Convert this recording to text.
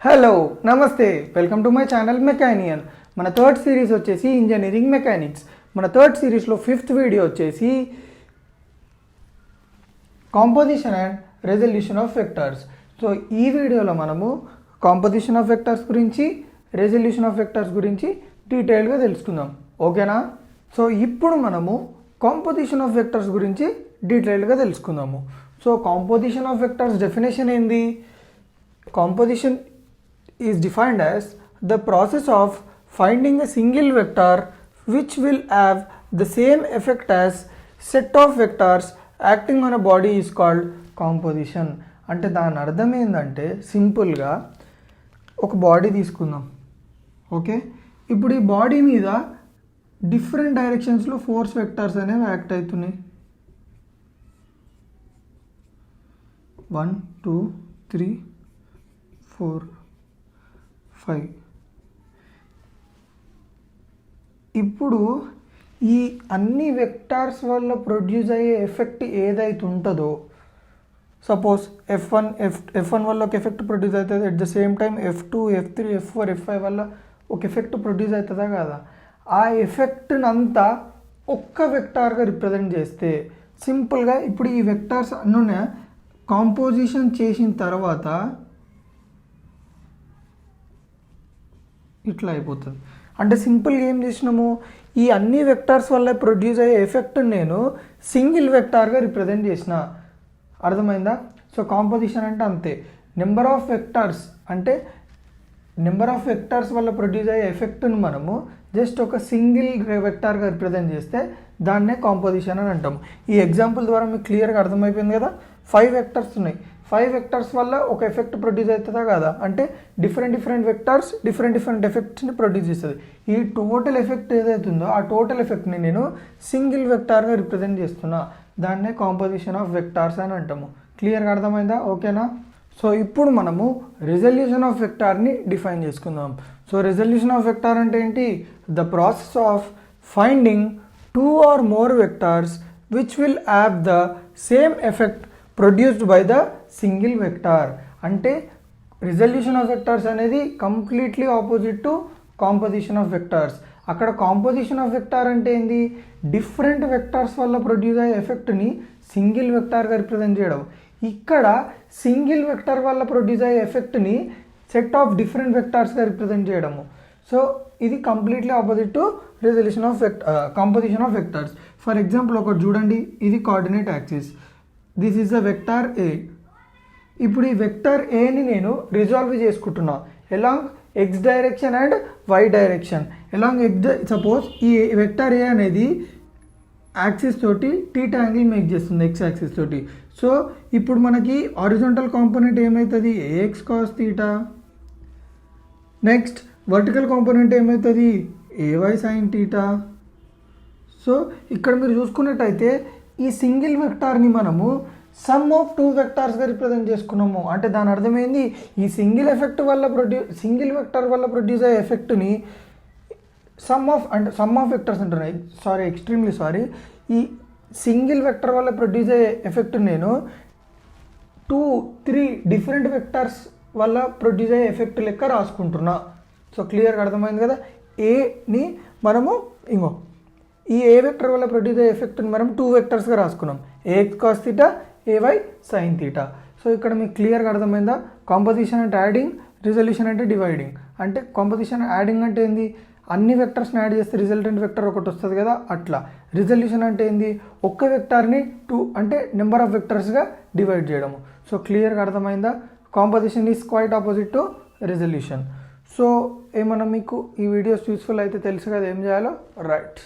Hello నమస్తే welcome to my channel మెకానియన్. మన third series వచ్చేసి ఇంజనీరింగ్ మెకానిక్స్. మన థర్డ్ సిరీస్లో ఫిఫ్త్ వీడియో వచ్చేసి composition and resolution of vectors. So ఈ వీడియోలో మనము కాంపోజిషన్ ఆఫ్ వెక్టర్స్ గురించి, రెజల్యూషన్ ఆఫ్ వెక్టర్స్ గురించి డీటెయిల్గా తెలుసుకుందాం. ఓకేనా? సో ఇప్పుడు మనము కాంపోజిషన్ ఆఫ్ వెక్టర్స్ గురించి డీటెయిల్గా తెలుసుకుందాము. So composition of vectors definition ఏంది? Composition is defined as the process of finding a single vector which will have the same effect as set of vectors acting on a body is called composition. అంటే దాని అర్థం ఏంటంటే సింపుల్గా ఒక body తీసుకుందాం. Okay, ఇప్పుడు ఈ బాడీ మీద డిఫరెంట్ డైరెక్షన్స్లో ఫోర్స్ వెక్టర్స్ అనేవి యాక్ట్ అవుతున్నాయి. 1 2 3 4 5. ఇప్పుడు ఈ అన్ని వెక్టార్స్ వల్ల ప్రొడ్యూస్ అయ్యే ఎఫెక్ట్ ఏదైతే ఉంటుందో, సపోజ్ F1 వల్ల ఒక ఎఫెక్ట్ ప్రొడ్యూస్ అవుతుంది, at the same time F2 F3 F4 F5 వల్ల ఒక ఎఫెక్ట్ ప్రొడ్యూస్ అవుతుందా కదా, ఆ ఎఫెక్ట్ని అంతా ఒక్క వెక్టార్గా రిప్రజెంట్ చేస్తే సింపుల్గా ఇప్పుడు ఈ వెక్టార్స్ అన్నీ కాంపోజిషన్ చేసిన తర్వాత ఇట్లా అయిపోతుంది. అంటే సింపుల్గా ఏం చేసినాము, ఈ అన్ని వెక్టార్స్ వల్ల ప్రొడ్యూస్ అయ్యే ఎఫెక్ట్ నేను సింగిల్ వెక్టార్గా రిప్రజెంట్ చేసిన. అర్థమైందా? సో కాంపోజిషన్ అంటే అంతే. నెంబర్ ఆఫ్ వెక్టార్స్ అంటే నెంబర్ ఆఫ్ వెక్టార్స్ వల్ల ప్రొడ్యూస్ అయ్యే ఎఫెక్ట్ని మనము జస్ట్ ఒక సింగిల్ వెక్టార్గా రిప్రజెంట్ చేస్తే దాన్నే కాంపోజిషన్ అని అంటాము. ఈ ఎగ్జాంపుల్ ద్వారా మీకు క్లియర్గా అర్థమైపోయింది కదా. 5 వెక్టర్స్ ఉన్నాయి. 5 వెక్టర్స్ వల్ల ఒక ఎఫెక్ట్ ప్రొడ్యూస్ అవుతుందా కదా, అంటే డిఫరెంట్ వెక్టర్స్ డిఫరెంట్ ఎఫెక్ట్స్ని ప్రొడ్యూస్ చేస్తుంది. ఈ టోటల్ ఎఫెక్ట్ ఏదైతుందో ఆ టోటల్ ఎఫెక్ట్ని నేను సింగిల్ వెక్టార్గా రిప్రజెంట్ చేస్తున్నా. దాన్నే కాంపోజిషన్ ఆఫ్ వెక్టార్స్ అని అంటాము. క్లియర్గా అర్థమైందా? ఓకేనా? సో ఇప్పుడు మనము రిజల్యూషన్ ఆఫ్ వెక్టార్ని డిఫైన్ చేసుకుందాం. సో రిజల్యూషన్ ఆఫ్ వెక్టార్ అంటే ఏంటి? The process of finding 2 or more vectors which will have the same effect produced by the single vector. అంటే రిజల్యూషన్ ఆఫ్ వెక్టార్స్ అనేది completely opposite to composition of vectors. అక్కడ composition of vector అంటే ఏంది? Different vectors వల్ల produce అయ్యే ఎఫెక్ట్ని single వెక్టార్గా represent చేయడం. ఇక్కడ single vector వల్ల ప్రొడ్యూస్ అయ్యే ఎఫెక్ట్ని సెట్ ఆఫ్ డిఫరెంట్ వెక్టార్స్గా రిప్రజెంట్ చేయడము. సో ఇది completely opposite to resolution of composition of vectors. For example ఒకటి చూడండి, ఇది coordinate axis, this is a vector A. ఇప్పుడు ఈ వెక్టార్ ఏని నేను రిజాల్వ్ చేసుకుంటున్నా along x direction and y direction. Along suppose ఈ వెక్టార్ ఏ అనేది యాక్సిస్ తోటి టీటా యాంగిల్ మేక్ చేస్తుంది, ఎక్స్ యాక్సిస్ తోటి. సో ఇప్పుడు మనకి హారిజాంటల్ కాంపోనెంట్ ఏమవుతుంది? A x cos theta. Next vertical component ఏమవుతుంది? ఏవై సైన్ థీటా. సో ఇక్కడ మీరు చూసుకున్నట్టయితే ఈ సింగిల్ వెక్టార్ని మనము సమ్ ఆఫ్ 2 వెక్టార్స్గా రిప్రజెంట్ చేసుకున్నాము. అంటే దాని అర్థమైంది, ఈ సింగిల్ వెక్టార్ వల్ల ప్రొడ్యూస్ అయ్యే ఎఫెక్ట్ని సమ్ ఆఫ్ వెక్టర్స్ అంటున్నాయి, ఎక్స్ట్రీమ్లీ సారీ. ఈ సింగిల్ వెక్టర్ వల్ల ప్రొడ్యూస్ అయ్యే ఎఫెక్ట్ నేను 2 3 డిఫరెంట్ వెక్టార్స్ వల్ల ప్రొడ్యూస్ అయ్యే ఎఫెక్ట్ లెక్క రాసుకుంటున్నా. సో క్లియర్గా అర్థమైంది కదా. ఏని మనము ఈ ఏ వెక్టర్ వల్ల ప్రొడ్యూస్ అయ్యే ఎఫెక్ట్ని మనం 2 వెక్టర్స్గా రాసుకున్నాం, A x cos theta, A y sine theta. So ఇక్కడ మీకు క్లియర్గా అర్థమైందా? కాంపోజిషన్ అంటే యాడింగ్, రిజల్యూషన్ అంటే డివైడింగ్. అంటే కాంపోజిషన్ యాడింగ్ అంటే ఏంది? అన్ని వెక్టర్స్ని యాడ్ చేస్తే రిజల్టెంట్ వెక్టర్ ఒకటి వస్తుంది కదా, అట్లా. రిజల్యూషన్ అంటే ఏంది? ఒక్క వెక్టార్ని 2 అంటే నెంబర్ ఆఫ్ వెక్టర్స్గా డివైడ్ చేయడము. సో క్లియర్గా అర్థమైందా? Composition is quite opposite to resolution. So ఏమన్నా మీకు ఈ వీడియోస్ యూస్ఫుల్ అయితే తెలుసు కదా ఏం చేయాలో, రైట్?